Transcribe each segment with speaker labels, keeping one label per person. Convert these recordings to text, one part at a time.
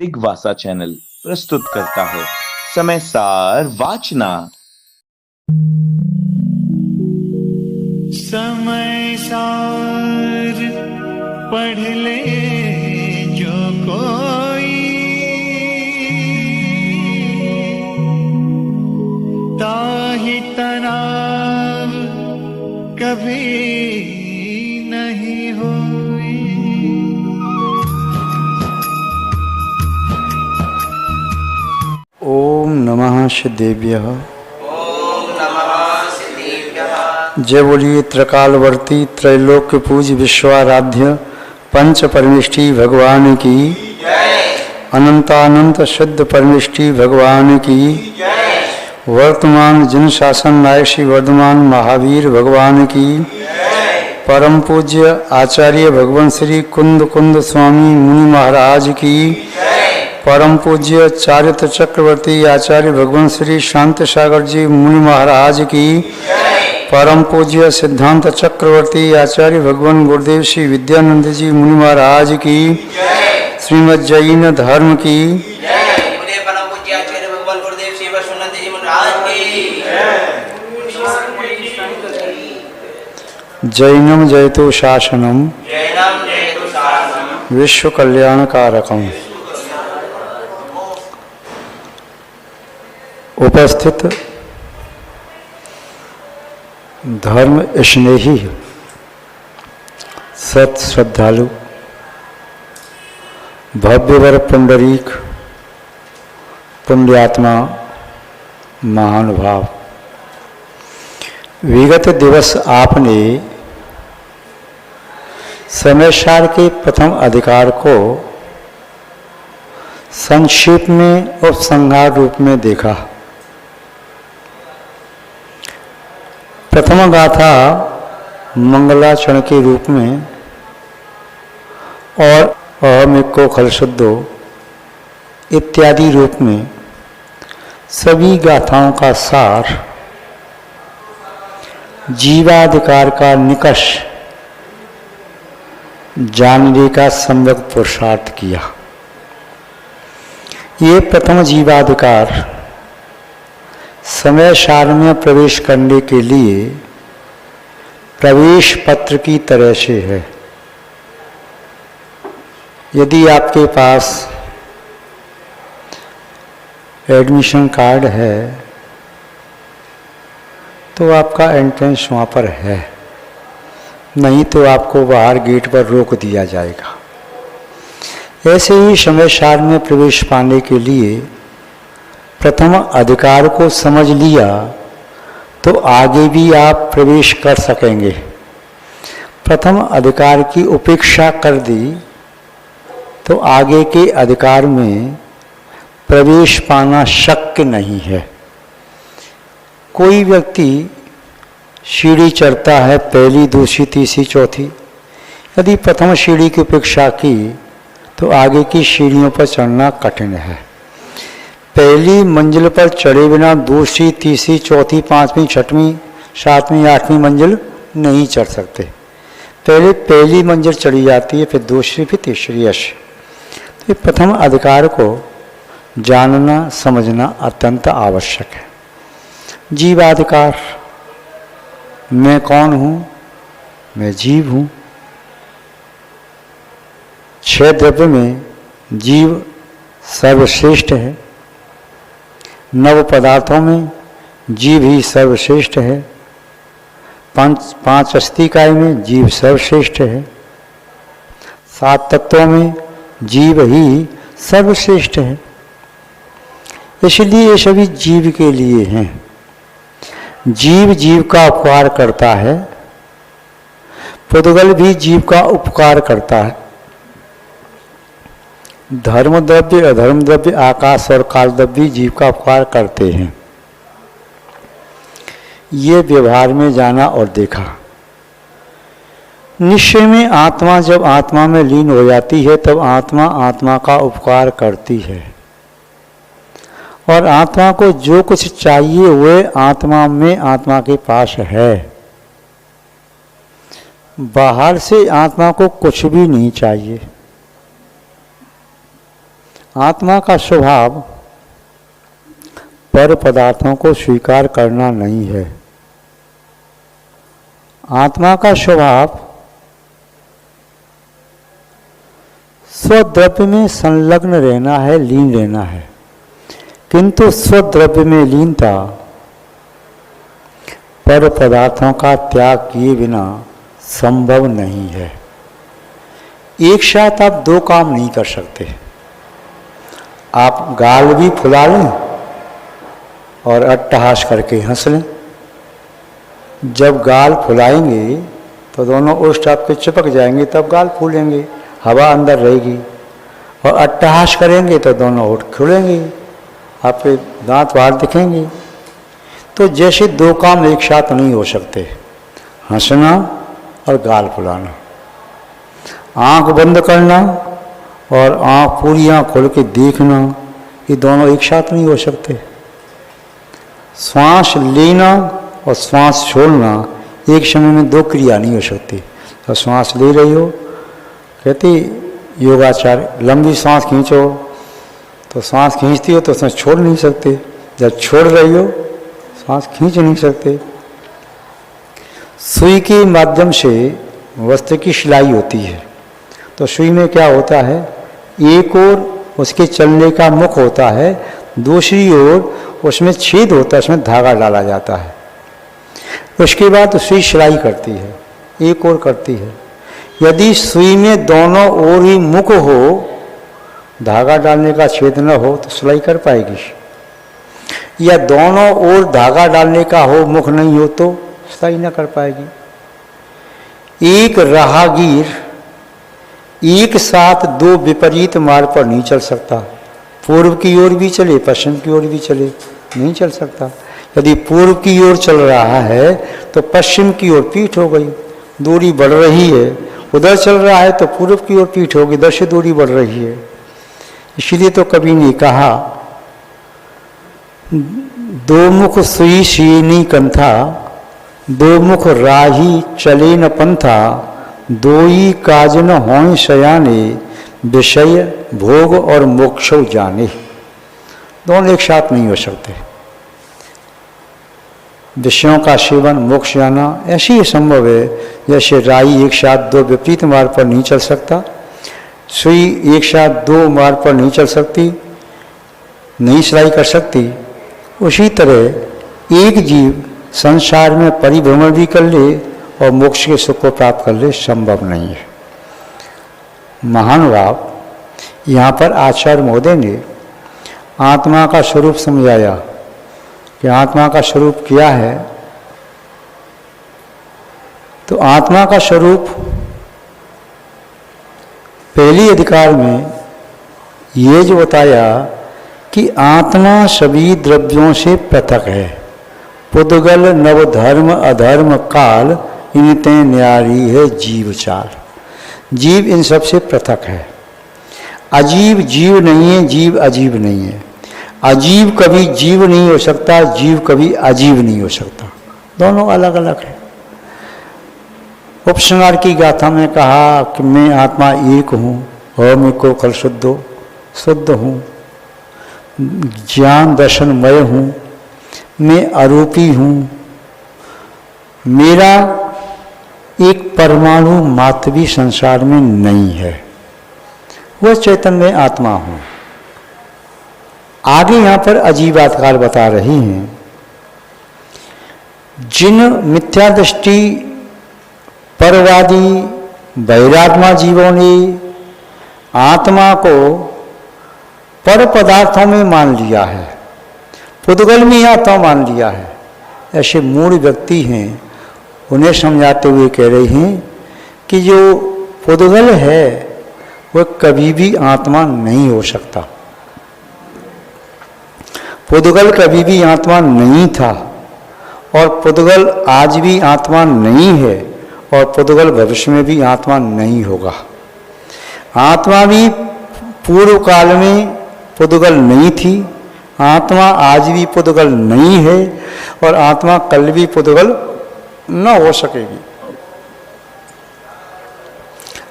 Speaker 1: दिग्वासा channel प्रस्तुत करता है समय सार वाचना।
Speaker 2: समय सार पढ़ ले जो कोई, ताहि तनाव कभी नहीं होई।
Speaker 3: ओम नमः सिद्धेभ्यः।
Speaker 4: ओम नमः सिद्धेभ्यः।
Speaker 3: जय बोलिए त्रिकालवर्ती त्रैलोक्य पूज्य विश्वाराध्य पंच परमेष्ठी भगवान की
Speaker 4: जय।
Speaker 3: अनंतानंत शुद्ध परमेष्ठी भगवान की
Speaker 4: जय।
Speaker 3: वर्तमान जिन शासन नायक श्री वर्धमान महावीर भगवान की
Speaker 4: जय।
Speaker 3: परम पूज्य आचार्य भगवान श्री कुंद कुंद स्वामी मुनि महाराज की
Speaker 4: जय।
Speaker 3: परम पूज्य चारित्र चक्रवर्ती आचार्य भगवान श्री शांत सागर जी मुनि महाराज की
Speaker 4: जय।
Speaker 3: परम पूज्य सिद्धांत चक्रवर्ती आचार्य भगवान गुरुदेव श्री विद्यानंद जी मुनि महाराज की
Speaker 4: जय।
Speaker 3: श्रीमद् जैन धर्म की
Speaker 4: जय। बोले परम पूज्य आचार्य भगवान गुरुदेव श्री वैष्णव जी महाराज की
Speaker 3: जैनम जयतु शासनम
Speaker 4: जैनम जयतु शासनम
Speaker 3: विश्व कल्याणकारकम। उपस्थित धर्म स्नेही सत श्रद्धालु भव्यवर पुंडरीक पुण्यात्मा महानुभाव, विगत दिवस आपने समय सार के प्रथम अधिकार को संक्षेप में उपसंहार रूप में देखा। प्रथम गाथा मंगलाचरण के रूप में और अहमिको खलशुद्धो इत्यादि रूप में सभी गाथाओं का सार जीवाधिकार का निकष जानने का सम्यक पुरुषार्थ किया। ये प्रथम जीवाधिकार समय सार में प्रवेश करने के लिए प्रवेश पत्र की तरह से है। यदि आपके पास एडमिशन कार्ड है तो आपका एंट्रेंस वहाँ पर है, नहीं तो आपको बाहर गेट पर रोक दिया जाएगा। ऐसे ही समय सार में प्रवेश पाने के लिए प्रथम अधिकार को समझ लिया तो आगे भी आप प्रवेश कर सकेंगे। प्रथम अधिकार की उपेक्षा कर दी तो आगे के अधिकार में प्रवेश पाना शक्य नहीं है। कोई व्यक्ति सीढ़ी चढ़ता है, पहली, दूसरी, तीसरी, चौथी, यदि प्रथम सीढ़ी की उपेक्षा की तो आगे की सीढ़ियों पर चढ़ना कठिन है। पहली मंजिल पर चढ़े बिना दूसरी, तीसरी, चौथी, पांचवी, छठवीं, सातवीं, आठवीं मंजिल नहीं चढ़ सकते। पहले पहली मंजिल चढ़ी जाती है, फिर दूसरी, फिर तीसरी, ऐसे। तो प्रथम अधिकार को जानना समझना अत्यंत आवश्यक है। जीवाधिकार, मैं कौन हूँ? मैं जीव हूँ। 6 द्रव्य में जीव सर्वश्रेष्ठ है। 9 पदार्थों में जीव ही सर्वश्रेष्ठ है। 5 अस्थिकाय में जीव सर्वश्रेष्ठ है। 7 तत्वों में जीव ही सर्वश्रेष्ठ है। इसलिए ये सभी जीव के लिए हैं। जीव जीव का उपकार करता है, पुद्गल भी जीव का उपकार करता है। धर्म द्रव्य, अधर्म द्रव्य, आकाश और काल द्रव्य जीव का उपकार करते हैं। ये व्यवहार में जाना और देखा। निश्चय में आत्मा जब आत्मा में लीन हो जाती है तब आत्मा आत्मा का उपकार करती है और आत्मा को जो कुछ चाहिए वह आत्मा में आत्मा के पास है। बाहर से आत्मा को कुछ भी नहीं चाहिए। आत्मा का स्वभाव पर पदार्थों को स्वीकार करना नहीं है। आत्मा का स्वभाव स्वद्रव्य में संलग्न रहना है, लीन रहना है, किंतु स्वद्रव्य में लीनता पर पदार्थों का त्याग किए बिना संभव नहीं है। एक साथ आप दो काम नहीं कर सकते। आप गाल भी फुला लें और अट्टहास करके हंस लें। जब गाल फुलाएंगे तो दोनों ओष्ठ आपके चिपक जाएंगे, तब गाल फूलेंगे, हवा अंदर रहेगी। और अट्टहास करेंगे तो दोनों ओठ खुलेंगे, आपके दांत बाहर दिखेंगे। तो जैसे दो काम एक साथ नहीं हो सकते, हंसना और गाल फुलाना। आंख बंद करना और आंख पूरी आंख खोल के देखना, ये दोनों एक साथ नहीं हो सकते। श्वास लेना और श्वास छोड़ना एक समय में दो क्रिया नहीं हो सकती। तो श्वास ले रही हो, कहते योगाचार लंबी सांस खींचो, तो सांस खींचती हो तो उसमें छोड़ नहीं सकते। जब छोड़ रही हो सांस खींच नहीं सकते। सुई के माध्यम से वस्त्र की सिलाई होती है, तो सुई में क्या होता है, एक ओर उसके चलने का मुख होता है, दूसरी ओर उसमें छेद होता है, उसमें धागा डाला जाता है। उसके बाद सुई सिलाई करती है, एक ओर करती है। यदि सुई में दोनों ओर ही मुख हो, धागा डालने का छेद न हो, तो सिलाई कर पाएगी। या दोनों ओर धागा डालने का हो, मुख नहीं हो, तो सिलाई न कर पाएगी। एक राहगीर एक साथ दो विपरीत मार्ग पर नहीं चल सकता। पूर्व की ओर भी चले, पश्चिम की ओर भी चले, नहीं चल सकता। यदि पूर्व की ओर चल रहा है तो पश्चिम की ओर पीठ हो गई, दूरी बढ़ रही है। उधर चल रहा है तो पूर्व की ओर पीठ होगी, इधर से दूरी बढ़ रही है। इसलिए तो कवि ने कहा, दो मुख सुई सीनी कंथा, दो मुख राही चले न पंथा, दोई काज न हों शयाने, विषय भोग और मोक्ष जाने। दोनों एक साथ नहीं हो सकते। विषयों का सेवन, मोक्ष जाना ऐसे ही संभव है जैसे राई एक साथ दो विपरीत मार्ग पर नहीं चल सकता, सुई एक साथ दो मार्ग पर नहीं चल सकती, नहीं सिलाई कर सकती। उसी तरह एक जीव संसार में परिभ्रमण भी कर ले और मोक्ष के सुख को प्राप्त कर ले, संभव नहीं है। महानुभाव, यहाँ पर आचार्य महोदय ने आत्मा का स्वरूप समझाया कि आत्मा का स्वरूप क्या है। तो आत्मा का स्वरूप पहली अधिकार में ये जो बताया कि आत्मा सभी द्रव्यों से पृथक है। पुद्गल नवधर्म अधर्म काल इनते न्यारी है जीव चार। जीव इन सब से पृथक है। अजीव जीव नहीं है, जीव अजीव नहीं है। अजीव कभी जीव नहीं हो सकता, जीव कभी अजीव नहीं हो सकता, दोनों अलग अलग है। उपसंहार की गाथा में कहा कि मैं आत्मा एक हूँ और मैं को कल शुद्ध हूँ, ज्ञान दर्शनमय हूँ, मैं अरूपी हूँ, मेरा एक परमाणु मात्र भी संसार में नहीं है, वह चैतन्य आत्मा हूँ। आगे यहाँ पर अजीबात्कार बता रही हैं, जिन मिथ्या दृष्टि परवादी वैरात्मा जीवों ने आत्मा को पर पदार्थों में मान लिया है, पुद्गल में आत्मा मान लिया है, ऐसे मूढ़ व्यक्ति हैं। उन्हें समझाते हुए कह रहे हैं कि जो पुद्गल है वह कभी भी आत्मा नहीं हो सकता। पुद्गल कभी भी आत्मा नहीं था और पुद्गल आज भी आत्मा नहीं है और पुद्गल भविष्य में भी आत्मा नहीं होगा। आत्मा भी पूर्व काल में पुद्गल नहीं थी, आत्मा आज भी पुद्गल नहीं है और आत्मा कल भी पुद्गल न हो सकेगी।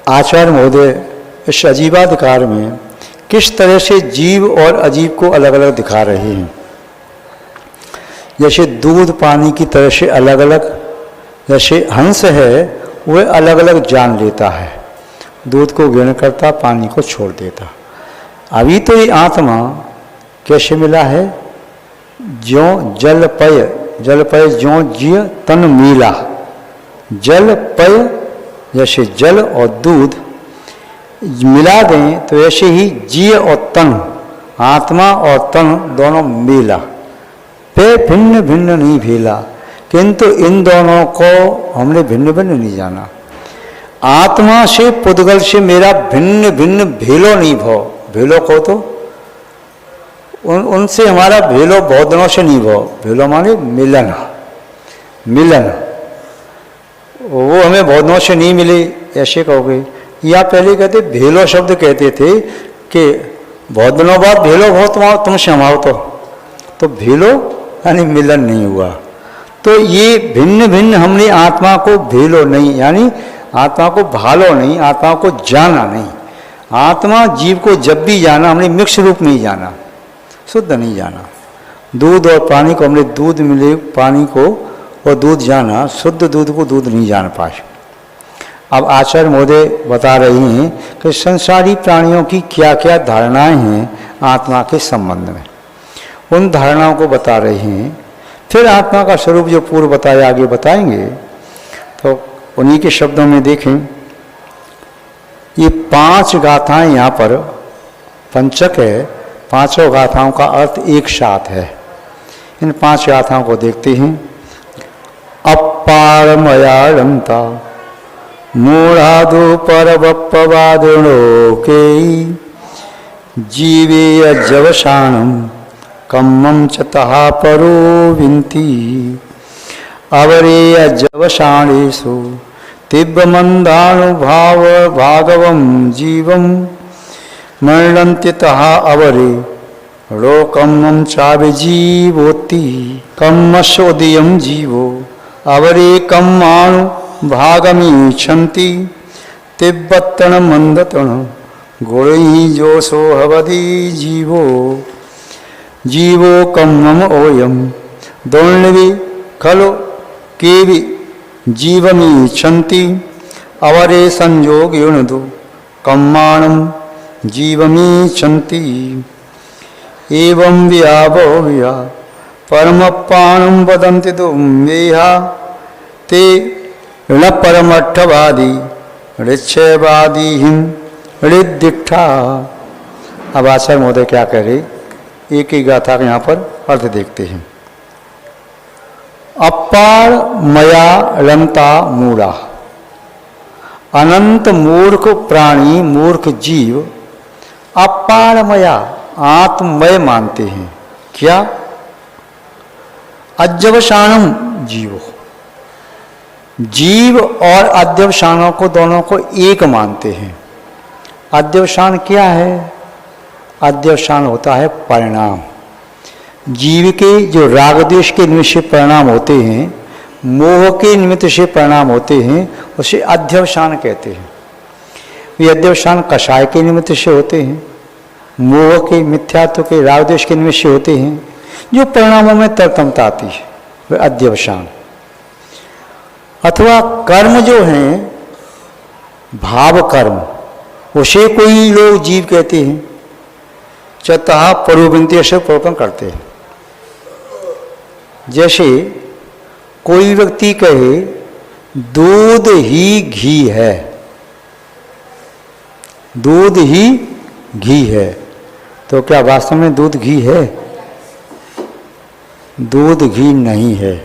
Speaker 3: आचार्य महोदय इस अजीबाधिकार में किस तरह से जीव और अजीव को अलग अलग दिखा रहे हैं। जैसे दूध पानी की तरह से अलग अलग, जैसे हंस है वह अलग अलग जान लेता है, दूध को ग्रहण करता, पानी को छोड़ देता। अभी तो ये आत्मा कैसे मिला है, ज्यों जल पय, जल पय ज्यों जिय तन मीला। जल पय जैसे जल और दूध मिला दें तो ऐसे ही जीव और तन, आत्मा और तन दोनों मिला, पे भिन्न भिन्न नहीं भेला, किंतु इन दोनों को हमने भिन्न भिन्न नहीं जाना। आत्मा से पुद्गल से मेरा भिन्न भिन्न भेलो नहीं भव, भेलो को तो उनसे हमारा भेलो बहुत दिनों से नहीं भव, भेलो माने मिलन, मिलन वो हमें बहुत दिनों से नहीं मिले ऐसे कहोगे। या पहले कहते भेलो शब्द कहते थे कि बहुत दिनों बाद भेलो बहुत तुमसे हमाओ, तो भेलो यानी मिलन नहीं हुआ। तो ये भिन्न भिन्न हमने आत्मा को भेलो नहीं, यानी आत्मा को भालो नहीं, आत्मा को जाना नहीं। आत्मा जीव को जब भी जाना हमने मिक्स रूप नहीं जाना, शुद्ध नहीं जाना। दूध और पानी को हमने दूध मिले पानी को और दूध जाना, शुद्ध दूध को दूध नहीं जान पाए। अब आचार्य महोदय बता रही हैं कि संसारी प्राणियों की क्या क्या धारणाएं हैं आत्मा के संबंध में, उन धारणाओं को बता रहे हैं। फिर आत्मा का स्वरूप जो पूर्व बताया आगे बताएंगे, तो उन्हीं के शब्दों में देखें। ये 5 गाथाएं यहाँ पर पंचक है, 5 गाथाओं का अर्थ एक साथ है। इन 5 गाथाओं को देखते हैं। अपार मयाड़ंता मूढ़ादो परवप्पवादो के जीवे अजवशाणम कम्मं च तहा परो विंती अवरे अजवशाणेषु तिब्बमंदानुभाव भागवम जीवम मरणन्ति तहा अवरे लोकम्मं चाभिजीवोति कम्मस्योदयं जीवो अवरे कम्माणु भागमीच्छन्ति तिब्बत्तण मंदतण गुणैः जोषो हवति जीवो जीवो कम्मम ओयम दौर्णवी खलु केवि जीवमीच्छन्ति अवरे संयोग युणदु कम्माणं जीवमीच्छन्ति एवं व्यावो व्या परमपाणं वदन्ति वेहा ते ऋण परमठवादी ऋक्षवादी हिम ऋदिष्ठा। अब आचार्य महोदय क्या कह रहे, एक ही गाथा का यहाँ पर अर्थ देखते हैं। अपार मया रंता मूढ़ा, अनंत मूर्ख प्राणी मूर्ख जीव अपार मया आत्ममय मानते हैं। क्या? अध्यवसानम जीवो, जीव और अध्यवसानों को दोनों को एक मानते हैं। अध्यवसान क्या है? अध्यवसान होता है परिणाम। जीव के जो राग द्वेष के निमित्त से परिणाम होते हैं, मोह के निमित्त से परिणाम होते हैं, उसे अध्यवसान कहते हैं। ये अध्यवसान कषाय के निमित्त से होते हैं, मोह के मिथ्यात्व के राग द्वेष के निमित्त से होते हैं, जो परिणामों में तरतमता आती है वे अध्यवसान। अथवा कर्म जो हैं भाव कर्म, उसे कोई लोग जीव कहते हैं, चतः परोविंती से प्रोपन करते हैं। जैसे कोई व्यक्ति कहे दूध ही घी है, दूध ही घी है, तो क्या वास्तव में दूध घी है? दूध घी नहीं है।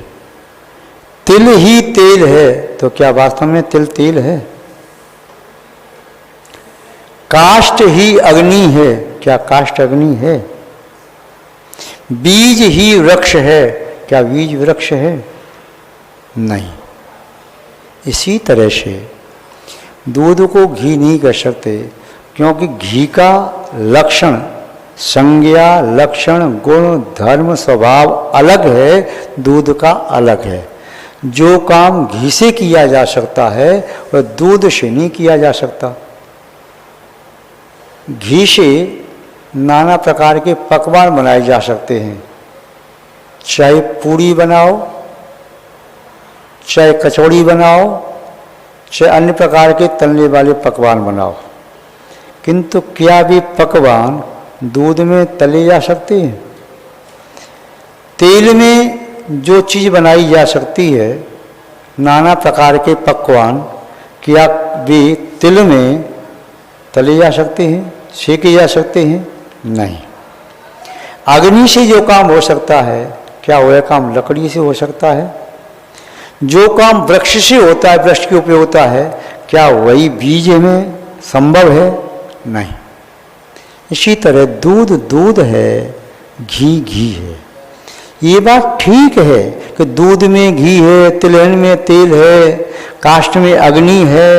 Speaker 3: तिल ही तेल है, तो क्या वास्तव में तिल तेल है? काष्ठ ही अग्नि है, क्या काष्ठ अग्नि है? बीज ही वृक्ष है, क्या बीज वृक्ष है? नहीं। इसी तरह से दूध को घी नहीं कह सकते, क्योंकि घी का लक्षण, संज्ञा, लक्षण, गुण, धर्म, स्वभाव अलग है, दूध का अलग है। जो काम घी से किया जा सकता है वह दूध से नहीं किया जा सकता। घी से नाना प्रकार के पकवान बनाए जा सकते हैं। चाहे पूड़ी बनाओ, चाहे कचौड़ी बनाओ, चाहे अन्य प्रकार के तलने वाले पकवान बनाओ, किंतु क्या भी पकवान दूध में तले जा सकते हैं? तेल में जो चीज़ बनाई जा सकती है, नाना प्रकार के पकवान, क्या वे तिल में तले जा सकते हैं, सेके जा सकते हैं? नहीं। अग्नि से जो काम हो सकता है, क्या वह काम लकड़ी से हो सकता है? जो काम वृक्ष से होता है, वृक्ष के उपयोग होता है, क्या वही बीज में संभव है? नहीं। इसी तरह दूध दूध है, घी घी है। ये बात ठीक है कि दूध में घी है, तिलहन में तेल है, काष्ठ में अग्नि है,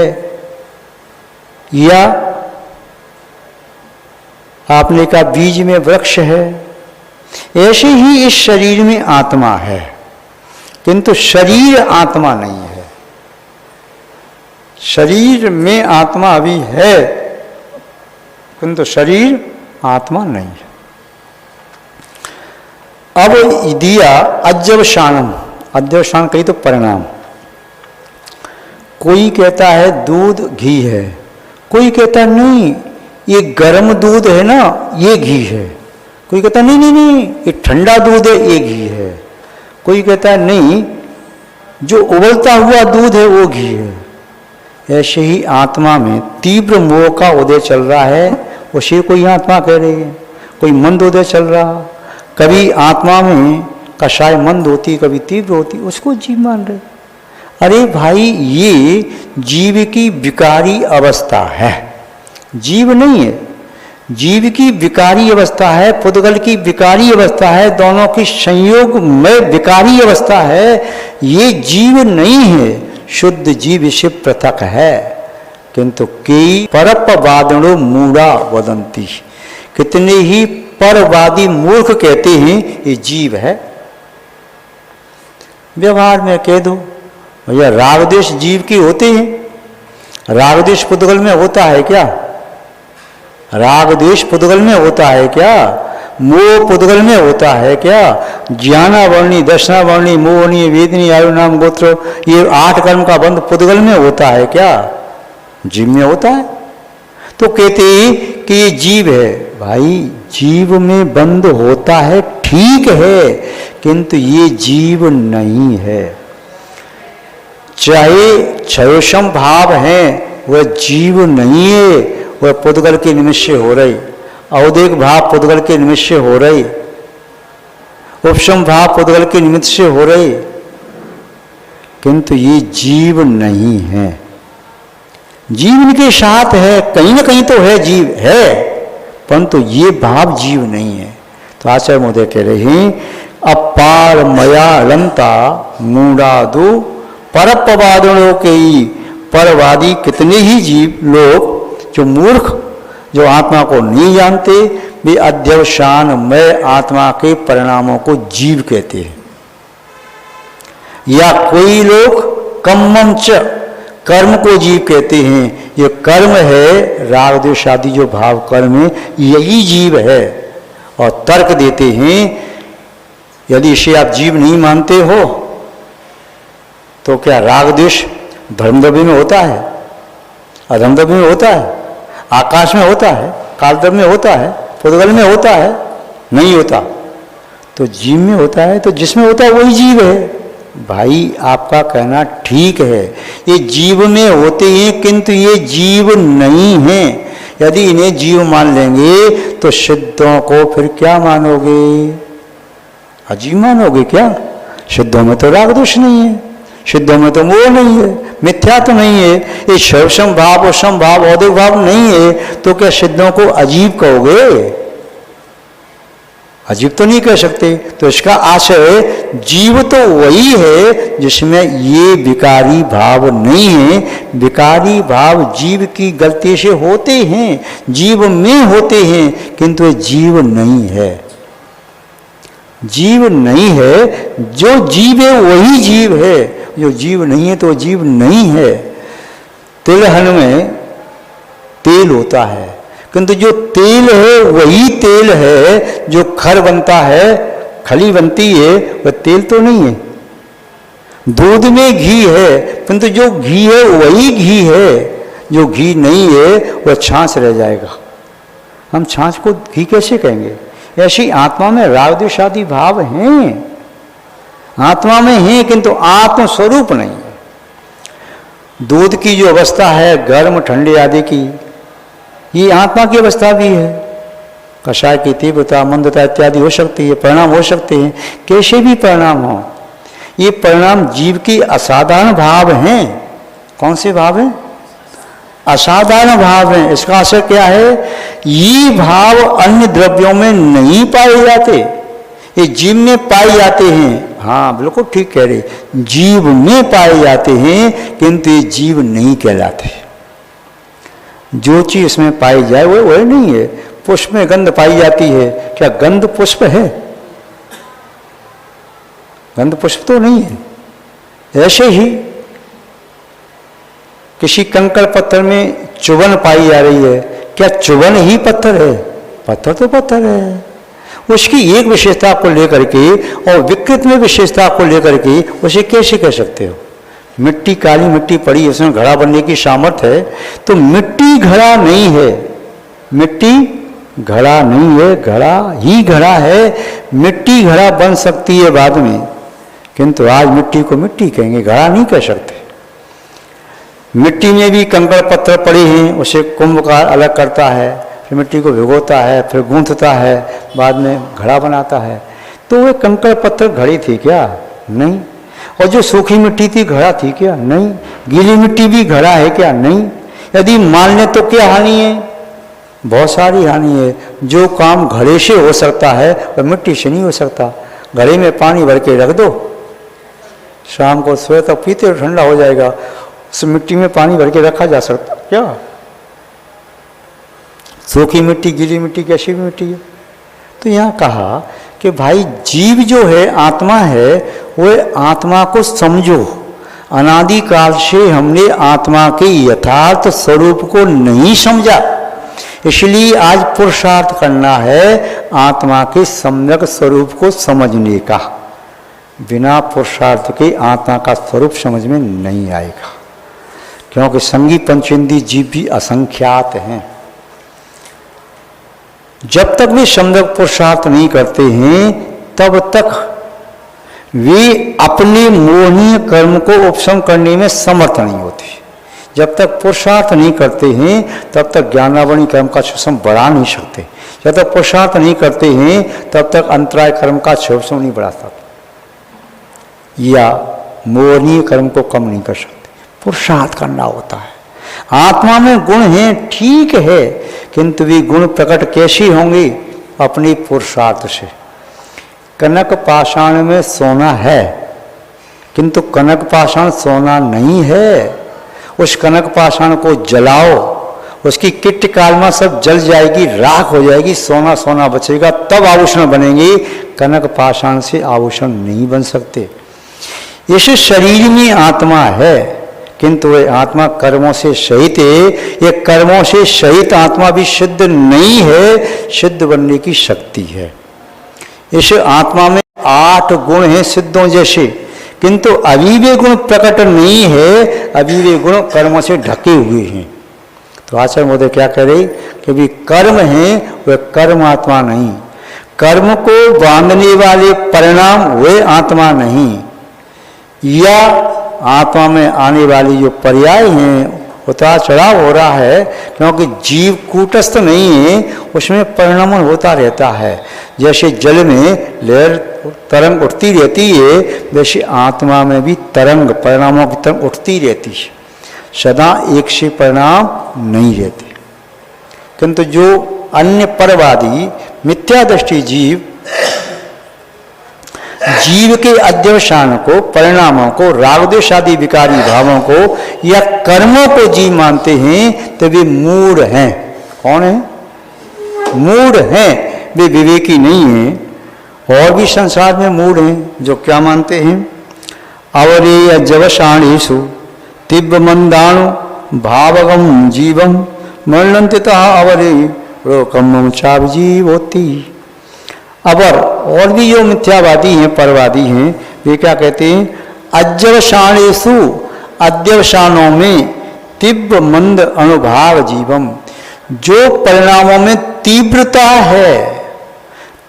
Speaker 3: या आपने कहा बीज में वृक्ष है। ऐसे ही इस शरीर में आत्मा है, किंतु शरीर आत्मा नहीं है। शरीर में आत्मा अभी है, किंतु शरीर आत्मा नहीं है। अब दिया अध्यवसानम, अध्यवसान कही तो परिणाम। कोई कहता है दूध घी है, कोई कहता है नहीं ये गर्म दूध है ना, ये घी है। कोई कहता है नहीं नहीं नहीं ये ठंडा दूध है, ये घी है। कोई कहता है नहीं जो उबलता हुआ दूध है वो घी है। ऐसे ही आत्मा में तीव्र मोह का उदय चल रहा है, उसे कोई आत्मा कह रही है, कोई मंद उदय चल रहा। कभी आत्मा में कषाय मंद होती, कभी तीव्र होती, उसको जीव मान रहे। अरे भाई ये जीव की विकारी अवस्था है, जीव नहीं है। जीव की विकारी अवस्था है, पुद्गल की विकारी अवस्था है, दोनों की संयोग में विकारी अवस्था है। ये जीव नहीं है, शुद्ध जीव से पृथक है। किंतु कई परपवादिनो मूढ़ा वदंती, कितने ही परवादी मूर्ख कहते हैं ये जीव है। व्यवहार में कह दो भैया राग द्वेष जीव की होते हैं। राग द्वेष पुद्गल में होता है क्या? राग द्वेष पुद्गल में होता है क्या? मोह पुद्गल में होता है क्या? ज्ञानावर्णी, दर्शनावर्णी, मोहनी, वेदनी, आयु, नाम, गोत्र, ये 8 कर्म का बंध पुद्गल में होता है क्या? जीव में होता है। तो कहते कि ये जीव है। भाई जीव में बंध होता है, ठीक है, किंतु ये जीव नहीं है। चाहे क्षयोषम भाव है, वह जीव नहीं है, वह पुद्गल के निमित्त से हो रही। औदेक भाव पुद्गल के निमित्त से हो रही, उपशम भाव पुद्गल के निमित्त से हो रही, किंतु ये जीव नहीं है। जीव इनके साथ है, कहीं ना कहीं तो है, जीव है, परंतु ये भाव जीव नहीं है। तो आचार्य महोदय कह रहे हैं अपार मया लंता मूढ़ादु परपवादों के ही परवादी कितने ही जीव लोग जो मूर्ख, जो आत्मा को नहीं जानते, वे अध्यवसान मय आत्मा के परिणामों को जीव कहते हैं। या कोई लोग कम्मम च कर्म को जीव कहते हैं। ये कर्म है, राग द्वेष आदि जो भाव कर्म है, यही जीव है। और तर्क देते हैं यदि इसे आप जीव नहीं मानते हो तो क्या राग द्वेष धर्मद्रव्य में होता है, अधर्मद्रव्य में होता है, आकाश में होता है, कालद्रव्य में होता है, पुद्गल में होता है? नहीं होता। तो जीव में होता है, तो जिसमें होता है वही जीव है। भाई आपका कहना ठीक है, ये जीव में होते हैं, किंतु ये जीव नहीं है। यदि इन्हें जीव मान लेंगे तो सिद्धों को फिर क्या मानोगे? अजीव मानोगे क्या? सिद्धों में तो राग दोष नहीं है, सिद्धों में तो मोह नहीं है, मिथ्या तो नहीं है, ये शवसम भाव और समभाव औदिक भाव नहीं है, तो क्या सिद्धों को अजीब कहोगे? अजीब तो नहीं कह सकते। तो इसका आशय जीव तो वही है जिसमें ये विकारी भाव नहीं है। विकारी भाव जीव की गलती से होते हैं, जीव में होते हैं, किंतु ये जीव नहीं है। जीव नहीं है, जो जीव है वही जीव है, जो जीव नहीं है तो जीव नहीं है। तिलहन में तेल होता है, किंतु जो तेल है वही तेल है जो खर बनता है, खली बनती है, वह तेल तो नहीं है। दूध में घी है किंतु जो घी है वही घी है, जो घी नहीं है वह छाछ रह जाएगा। हम छाछ को घी कैसे कहेंगे? ऐसी आत्मा में राग द्वेष आदि भाव हैं, आत्मा में हैं किंतु आत्म स्वरूप नहीं है। दूध की जो अवस्था है गर्म ठंडे आदि की, ये आत्मा की अवस्था भी है। कषाय की तीव्रता मंदता इत्यादि हो सकती है, परिणाम हो सकते हैं, कैसे भी परिणाम हो। ये परिणाम जीव की असाधारण भाव हैं। कौन से भाव हैं? असाधारण भाव हैं। इसका असर क्या है? ये भाव अन्य द्रव्यों में नहीं पाए जाते, ये जीव में पाए जाते हैं। हाँ बिल्कुल ठीक कह रहे, जीव में पाए जाते हैं किंतु ये जीव नहीं कहलाते। जो चीज इसमें पाई जाए वह नहीं है। पुष्प में गंध पाई जाती है, क्या गंध पुष्प है? गंध पुष्प तो नहीं है। ऐसे ही किसी कंकड़ पत्थर में चुभन पाई जा रही है, क्या चुभन ही पत्थर है? पत्थर तो पत्थर है। उसकी एक विशेषता को लेकर के और विकृत में विशेषता को लेकर के उसे कैसे कह सकते हो? मिट्टी काली मिट्टी पड़ी, उसमें घड़ा बनने की सामर्थ्य है, तो मिट्टी घड़ा नहीं है। मिट्टी घड़ा नहीं है, घड़ा ही घड़ा है। मिट्टी घड़ा बन सकती है बाद में, किंतु आज मिट्टी को मिट्टी कहेंगे, घड़ा नहीं कह सकते। मिट्टी में भी कंकड़ पत्थर पड़े हैं, उसे कुंभकार अलग करता है, फिर मिट्टी को भिगोता है, फिर गूंथता है, बाद में घड़ा बनाता है। तो वे कंकड़ पत्थर घड़ी थी क्या? नहीं। और जो सूखी मिट्टी थी घड़ा थी क्या? नहीं। गीली मिट्टी भी घड़ा है क्या? नहीं। यदि मान लें तो क्या हानि है? बहुत सारी हानि है। जो काम घड़े से हो सकता है वह मिट्टी से नहीं हो सकता। घड़े में पानी भर के रख दो, शाम को सुबह तक पीते और ठंडा हो जाएगा। उस मिट्टी में पानी भर के रखा जा सकता क्या? सूखी मिट्टी गीली मिट्टी कैसी भी मिट्टी है। तो यहाँ कहा कि भाई जीव जो है आत्मा है, वह आत्मा को समझो। अनादिकाल से हमने आत्मा के यथार्थ स्वरूप को नहीं समझा, इसलिए आज पुरुषार्थ करना है आत्मा के सम्यक स्वरूप को समझने का। बिना पुरुषार्थ के आत्मा का स्वरूप समझ में नहीं आएगा, क्योंकि संगी पंचेंद्रिय जीव भी असंख्यात हैं। जब तक वे सम्यक पुरुषार्थ नहीं करते हैं तब तक वे अपने मोहनीय कर्म को उपशम करने में समर्थ नहीं होते। जब तक पुरुषार्थ नहीं करते हैं तब तक ज्ञानावणी कर्म का क्षुषम बढ़ा नहीं सकते। जब तक पुरुषार्थ नहीं करते हैं तब तक अंतराय कर्म का क्षुषम नहीं बढ़ा सकते, या मोहनीय कर्म को कम नहीं कर सकते। पुरुषार्थ करना होता है। आत्मा में गुण हैं, ठीक है, किंतु वे गुण प्रकट कैसे होंगे? अपने पुरुषार्थ से। कनक पाषाण में सोना है, किंतु कनक पाषाण सोना नहीं है। उस कनक पाषाण को जलाओ, उसकी किट कालमा सब जल जाएगी, राख हो जाएगी, सोना सोना बचेगा, तब आभूषण बनेंगे। कनक पाषाण से आभूषण नहीं बन सकते। इस शरीर में आत्मा है, किंतु वह आत्मा कर्मों से सहित है। ये कर्मों से सहित आत्मा भी सिद्ध नहीं है, सिद्ध बनने की शक्ति है। इस आत्मा में 8 गुण हैं सिद्धों जैसे, किंतु अभी वे गुण प्रकट नहीं है, अभी वे गुण कर्मों से ढके हुए हैं। तो आचार्य महोदय क्या कह रहे कि भी कर्म है वह कर्म आत्मा नहीं, कर्म को बांधने वाले परिणाम वे आत्मा नहीं, या आत्मा में आने वाली जो पर्याय हैं उतार चढ़ाव हो रहा है, क्योंकि जीव कूटस्थ नहीं है, उसमें परिणमन होता रहता है। जैसे जल में लहर तरंग उठती रहती है, वैसे आत्मा में भी तरंग परिणामों की तरंग उठती रहती है, सदा एक से परिणाम नहीं रहते। किंतु जो अन्य परवादी मिथ्यादृष्टि जीव के अध्यवसान को, परिणामों को, रागद्वेष आदि विकारी भावों को या कर्मों को जीव मानते हैं, तो वे मूढ़ हैं। कौन है? मूढ़ हैं, वे विवेकी नहीं हैं। और भी संसार में मूढ़ हैं जो क्या मानते हैं? अवरेय जवसाणीषु तिब्ब मंदाणु भावगम जीवम मरणंतितः अवरे लोकम चाव जीव होती। अबर और भी जो मिथ्यावादी हैं, परवादी हैं, वे क्या कहते हैं, अध्यवसानेषु, अध्यवसानों में तीव्र मंद अनुभाव जीवम, जो परिणामों में तीव्रता है,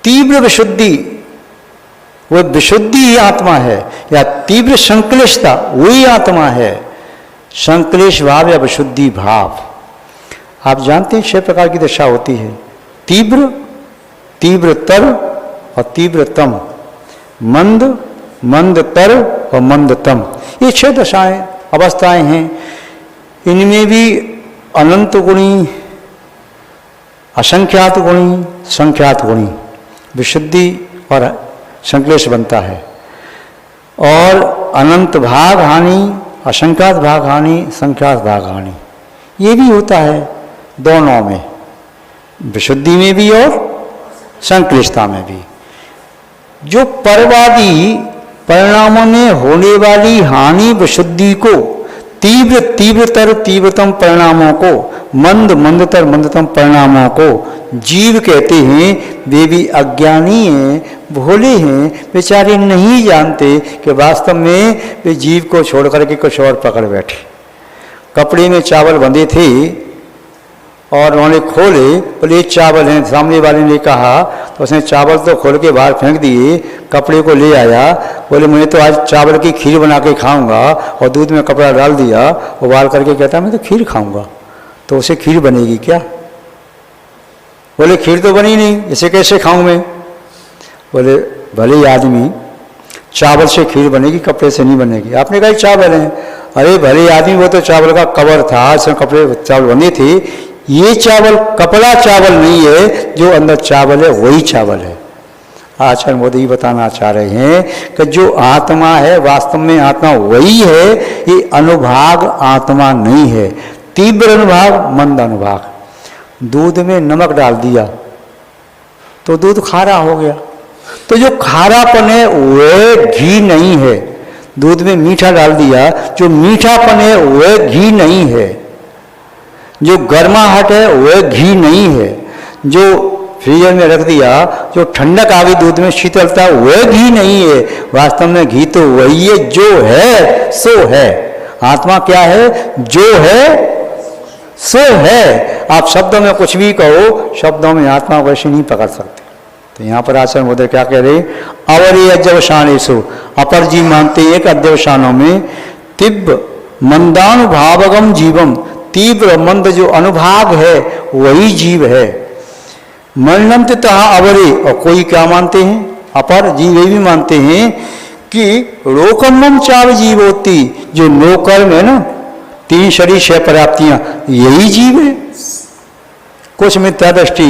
Speaker 3: तीव्र विशुद्धि, वह विशुद्धि ही आत्मा है, या तीव्र संक्लेशता वही आत्मा है। संक्लेश भाव या विशुद्धि भाव, आप जानते हैं 6 प्रकार की दशा होती है, तीव्र, तीव्रतर और तीव्रतम, मंद, मंदतर और मंदतम, ये 6 दशाएं, अवस्थाएं हैं। इनमें भी अनंत गुणी, असंख्यात गुणी, संख्यात गुणी, विशुद्धि और संक्लेश बनता है। और अनंत भाग हानि, असंख्यात भाग हानि, संख्यात भाग हानि, ये भी होता है दोनों में, विशुद्धि में भी और संक्लिष्टता में भी। जो परवादी परिणामों में होने वाली हानि विशुद्धि को, तीव्र तीव्रतर तीव्रतम परिणामों को, मंद मंदतर मंदतम परिणामों को जीव कहते हैं, वे भी अज्ञानी हैं, भोले हैं, बेचारे नहीं जानते कि वास्तव में वे जीव को छोड़ करके कुछ और पकड़ बैठे। कपड़े में चावल बंधे थे और उन्होंने खोले, बोले चावल हैं, सामने वाले ने कहा, तो उसने चावल तो खोल के बाहर फेंक दिए, कपड़े को ले आया, बोले मैं तो आज चावल की खीर बना के खाऊंगा, और दूध में कपड़ा डाल दिया, उबाल करके कहता मैं तो खीर खाऊंगा। तो उसे खीर बनेगी क्या? बोले खीर तो बनी नहीं, इसे कैसे खाऊं मैं? बोले भले आदमी, चावल से खीर बनेगी, कपड़े से नहीं बनेगी। आपने कहा चावल है, अरे भले आदमी, वो तो चावल का कवर था, इसमें कपड़े चावल बने थे, ये चावल कपड़ा चावल नहीं है, जो अंदर चावल है वही चावल है। आचार्य मोदी बताना चाह रहे हैं कि जो आत्मा है वास्तव में आत्मा वही है, ये अनुभाग आत्मा नहीं है। तीव्र अनुभाग, मंद अनुभाग। दूध में नमक डाल दिया तो दूध खारा हो गया, तो जो खारापन है वह घी नहीं है। दूध में मीठा डाल दिया, जो मीठापन है वह घी नहीं है। जो गर्माहट है वह घी नहीं है। जो फ्रीजर में रख दिया, जो ठंडक आ गई दूध में, शीतलता, वह घी नहीं है। वास्तव में घी तो वही है, जो है सो है। आत्मा क्या है? जो है सो है। आप शब्दों में कुछ भी कहो, शब्दों में आत्मा वैसे नहीं पकड़ सकते। तो यहाँ पर आचार्य मोदी क्या कह रहे? अवरी अध्यवसानेषु, अपर जी मानते एक अध्यवसानों में तीव्र मंदानुभावगम जीवम, तीव्र मंद जो अनुभाग है वही जीव है। मरणंततः अवरे, और कोई क्या मानते हैं? अपर जी वे भी मानते हैं कि लोकम्मम चाव जीव होती, जो नौकर्म है ना, 3 शरीर 6 पर्याप्तियां, यही जीव है। कुछ मिथ्या दृष्टि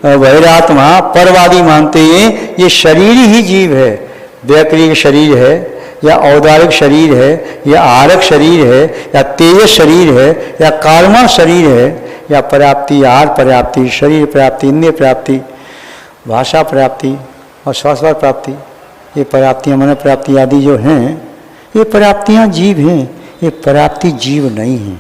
Speaker 3: वैरात्मा परवादी मानते हैं ये शरीर ही जीव है। वैकृतिक शरीर है, या औदारिक शरीर है, या आरक शरीर है, या तेजस शरीर है, या कार्मा शरीर है, या पर्याप्ति, आहार पर्याप्ति, शरीर प्राप्ति, इंद्रिय प्राप्ति, भाषा प्राप्ति और श्वास प्राप्ति, ये पर्याप्तियाँ मन प्राप्ति आदि जो हैं, ये पर्याप्तियाँ जीव हैं। ये पर्याप्ति जीव नहीं है,